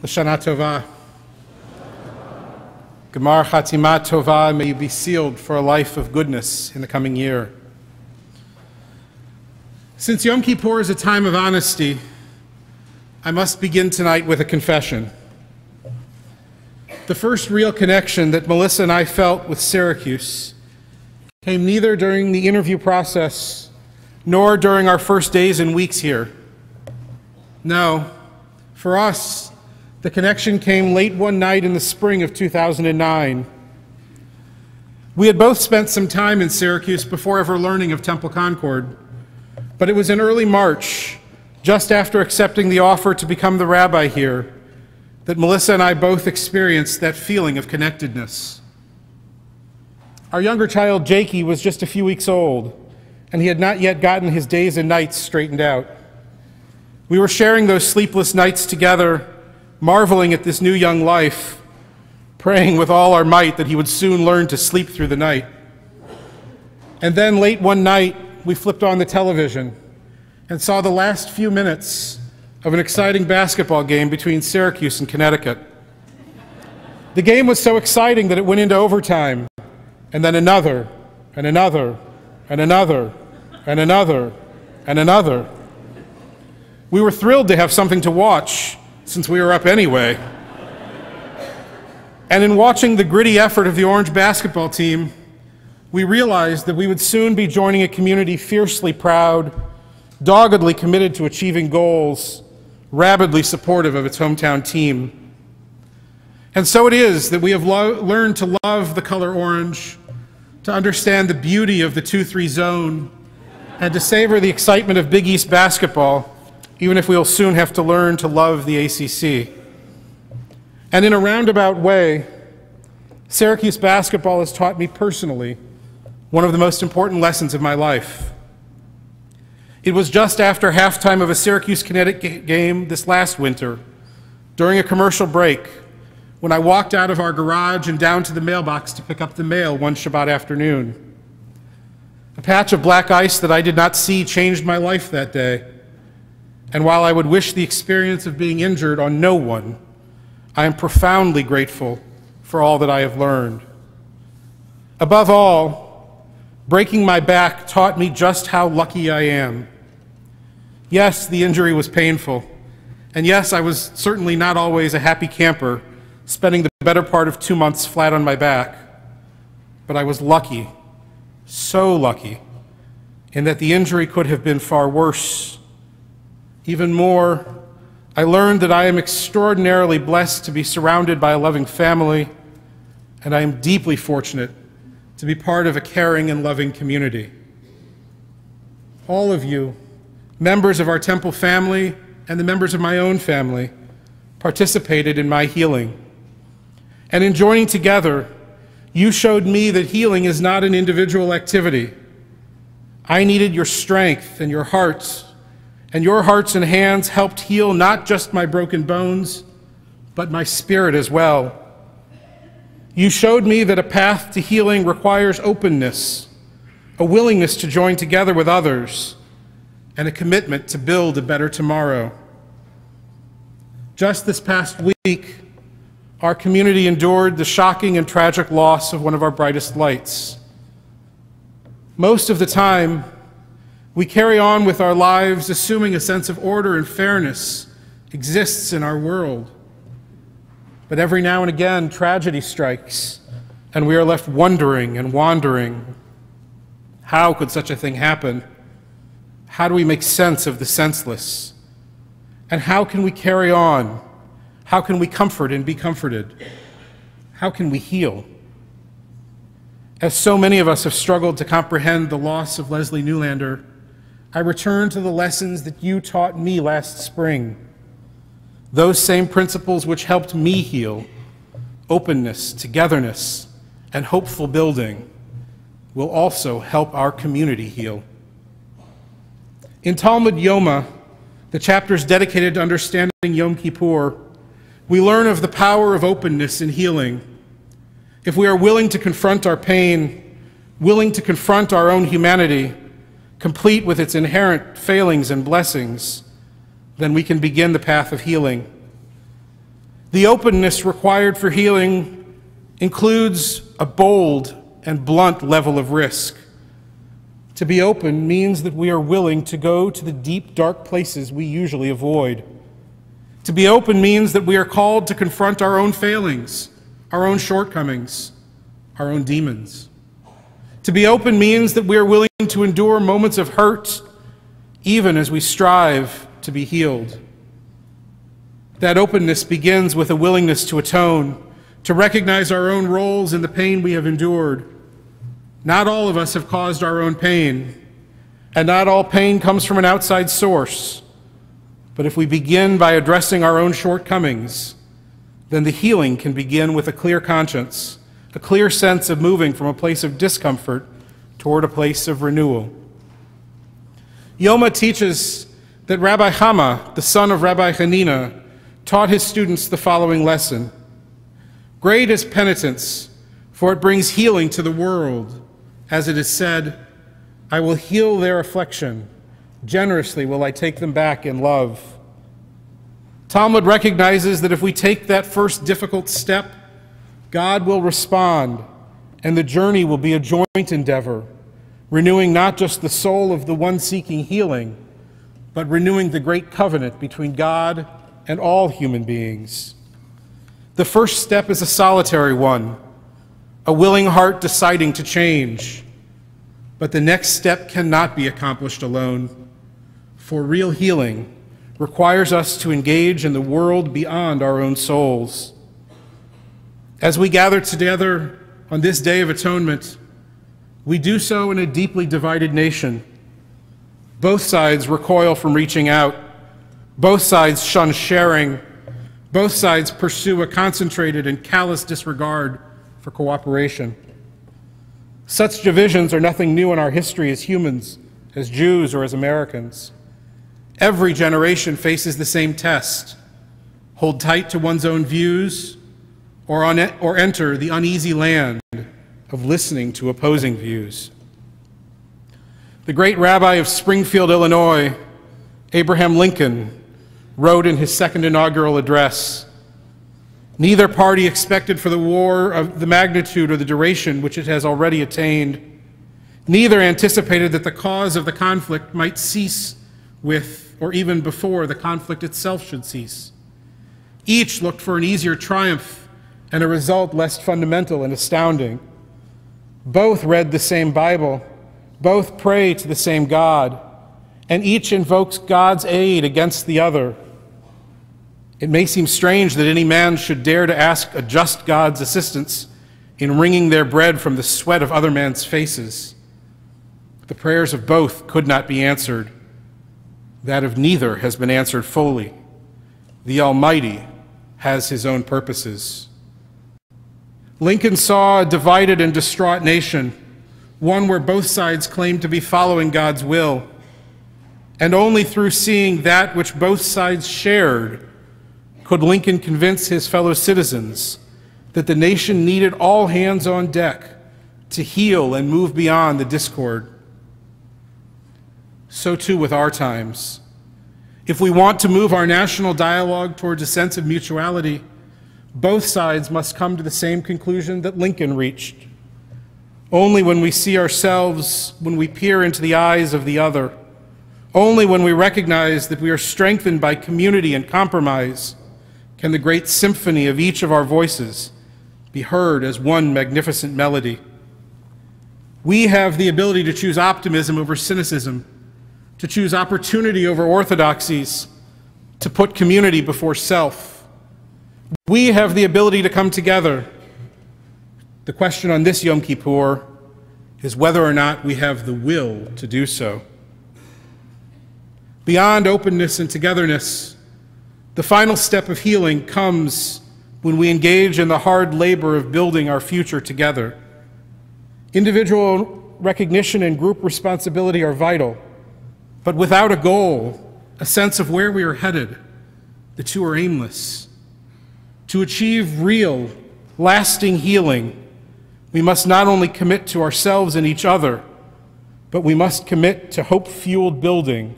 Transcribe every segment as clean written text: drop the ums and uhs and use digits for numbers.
L'Shana Tova. Gemar Chatima Tova, may you be sealed for a life of goodness in the coming year. Since Yom Kippur is a time of honesty, I must begin tonight with a confession. The first real connection that Melissa and I felt with Syracuse came neither during the interview process nor during our first days and weeks here. No, for us, the connection came late one night in the spring of 2009. We had both spent some time in Syracuse before ever learning of Temple Concord, but it was in early March, just after accepting the offer to become the rabbi here, that Melissa and I both experienced that feeling of connectedness. Our younger child, Jakey, was just a few weeks old, and he had not yet gotten his days and nights straightened out. We were sharing those sleepless nights together, marveling at this new young life, praying with all our might that he would soon learn to sleep through the night. And then late one night, we flipped on the television and saw the last few minutes of an exciting basketball game between Syracuse and Connecticut. The game was so exciting that it went into overtime, and then another, and another, and another, and another, and another. We were thrilled to have something to watch, since we were up anyway. And in watching the gritty effort of the Orange basketball team, we realized that we would soon be joining a community fiercely proud, doggedly committed to achieving goals, rabidly supportive of its hometown team. And so it is that we have learned to love the color orange, to understand the beauty of the 2-3 zone, and to savor the excitement of Big East basketball, even if we'll soon have to learn to love the ACC. And in a roundabout way, Syracuse basketball has taught me personally one of the most important lessons of my life. It was just after halftime of a Syracuse-Connecticut game this last winter, during a commercial break, when I walked out of our garage and down to the mailbox to pick up the mail one Shabbat afternoon. A patch of black ice that I did not see changed my life that day. And while I would wish the experience of being injured on no one, I am profoundly grateful for all that I have learned. Above all, breaking my back taught me just how lucky I am. Yes, the injury was painful, and yes, I was certainly not always a happy camper, spending the better part of 2 months flat on my back. But I was lucky, so lucky, in that the injury could have been far worse. Even more, I learned that I am extraordinarily blessed to be surrounded by a loving family, and I am deeply fortunate to be part of a caring and loving community. All of you, members of our Temple family and the members of my own family, participated in my healing. And in joining together, you showed me that healing is not an individual activity. I needed your strength and your hearts, and your hearts and hands helped heal not just my broken bones, but my spirit as well. You showed me that a path to healing requires openness, a willingness to join together with others, and a commitment to build a better tomorrow. Just this past week, our community endured the shocking and tragic loss of one of our brightest lights. Most of the time, we carry on with our lives assuming a sense of order and fairness exists in our world. But every now and again, tragedy strikes, and we are left wondering and wandering. How could such a thing happen? How do we make sense of the senseless? And how can we carry on? How can we comfort and be comforted? How can we heal? As so many of us have struggled to comprehend the loss of Leslie Newlander, I return to the lessons that you taught me last spring. Those same principles which helped me heal, openness, togetherness, and hopeful building, will also help our community heal. In Talmud Yoma, the chapters dedicated to understanding Yom Kippur, we learn of the power of openness in healing. If we are willing to confront our pain, willing to confront our own humanity, complete with its inherent failings and blessings, then we can begin the path of healing. The openness required for healing includes a bold and blunt level of risk. To be open means that we are willing to go to the deep, dark places we usually avoid. To be open means that we are called to confront our own failings, our own shortcomings, our own demons. To be open means that we are willing to endure moments of hurt, even as we strive to be healed. That openness begins with a willingness to atone, to recognize our own roles in the pain we have endured. Not all of us have caused our own pain, and not all pain comes from an outside source. But if we begin by addressing our own shortcomings, then the healing can begin with a clear conscience, a clear sense of moving from a place of discomfort toward a place of renewal. Yoma teaches that Rabbi Hama, the son of Rabbi Hanina, taught his students the following lesson. Great is penitence, for it brings healing to the world. As it is said, I will heal their affliction. Generously will I take them back in love. Talmud recognizes that if we take that first difficult step, God will respond, and the journey will be a joint endeavor, renewing not just the soul of the one seeking healing, but renewing the great covenant between God and all human beings. The first step is a solitary one, a willing heart deciding to change. But the next step cannot be accomplished alone. For real healing requires us to engage in the world beyond our own souls. As we gather together on this Day of Atonement, we do so in a deeply divided nation. Both sides recoil from reaching out. Both sides shun sharing. Both sides pursue a concentrated and callous disregard for cooperation. Such divisions are nothing new in our history as humans, as Jews, or as Americans. Every generation faces the same test: hold tight to one's own views, or enter the uneasy land of listening to opposing views. The great rabbi of Springfield, Illinois, Abraham Lincoln, wrote in his second inaugural address, "Neither party expected for the war of the magnitude or the duration which it has already attained. Neither anticipated that the cause of the conflict might cease with, or even before the conflict itself should cease. Each looked for an easier triumph and a result less fundamental and astounding. Both read the same Bible, both pray to the same God, and each invokes God's aid against the other. It may seem strange that any man should dare to ask a just God's assistance in wringing their bread from the sweat of other men's faces. The prayers of both could not be answered. That of neither has been answered fully. The Almighty has his own purposes." Lincoln saw a divided and distraught nation, one where both sides claimed to be following God's will. And only through seeing that which both sides shared could Lincoln convince his fellow citizens that the nation needed all hands on deck to heal and move beyond the discord. So too with our times. If we want to move our national dialogue towards a sense of mutuality, both sides must come to the same conclusion that Lincoln reached. Only when we see ourselves, when we peer into the eyes of the other, only when we recognize that we are strengthened by community and compromise, can the great symphony of each of our voices be heard as one magnificent melody. We have the ability to choose optimism over cynicism, to choose opportunity over orthodoxies, to put community before self. We have the ability to come together. The question on this Yom Kippur is whether or not we have the will to do so. Beyond openness and togetherness, the final step of healing comes when we engage in the hard labor of building our future together. Individual recognition and group responsibility are vital, but without a goal, a sense of where we are headed, the two are aimless. To achieve real, lasting healing, we must not only commit to ourselves and each other, but we must commit to hope-fueled building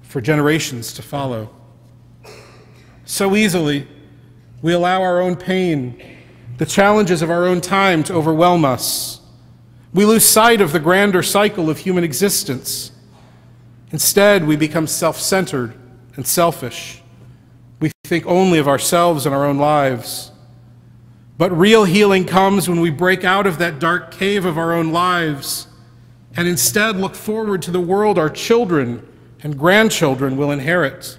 for generations to follow. So easily, We allow our own pain, the challenges of our own time to overwhelm us. We lose sight of the grander cycle of human existence. Instead, we become self-centered and selfish. We think only of ourselves and our own lives. But real healing comes when we break out of that dark cave of our own lives and instead look forward to the world our children and grandchildren will inherit.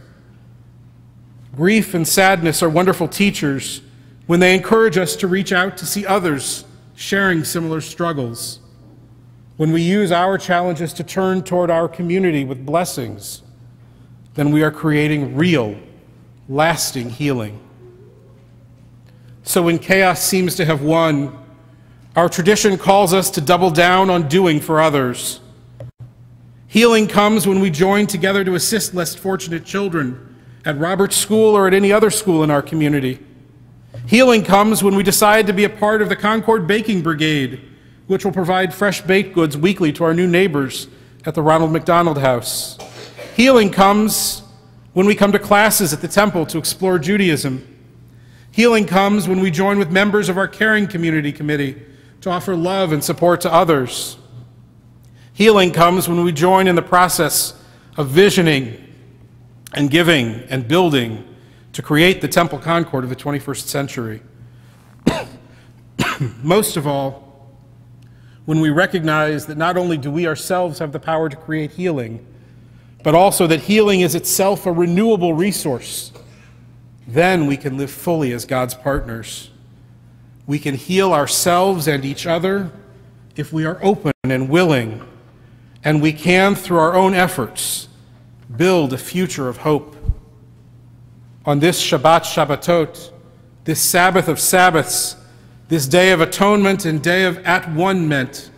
Grief and sadness are wonderful teachers when they encourage us to reach out to see others sharing similar struggles. When we use our challenges to turn toward our community with blessings, then we are creating real, lasting healing. So when chaos seems to have won, our tradition calls us to double down on doing for others. Healing comes when we join together to assist less fortunate children at Robert's school or at any other school in our community. Healing comes when we decide to be a part of the Concord Baking Brigade, which will provide fresh baked goods weekly to our new neighbors at the Ronald McDonald House. Healing comes when we come to classes at the temple to explore Judaism. Healing comes when we join with members of our caring community committee to offer love and support to others. Healing comes when we join in the process of visioning and giving and building to create the Temple Concord of the 21st century. Most of all, when we recognize that not only do we ourselves have the power to create healing, but also that healing is itself a renewable resource, then we can live fully as God's partners. We can heal ourselves and each other if we are open and willing, and we can, through our own efforts, build a future of hope. On this Shabbat Shabbatot, this Sabbath of Sabbaths, this Day of Atonement and Day of At-One-ment,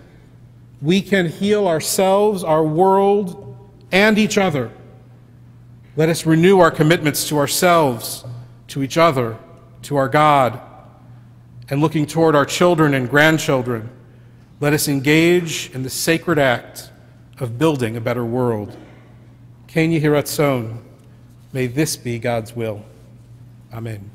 we can heal ourselves, our world, and each other. Let us renew our commitments to ourselves, to each other, to our God, and looking toward our children and grandchildren, let us engage in the sacred act of building a better world. Ken Yehi Ratzon, may this be God's will. Amen.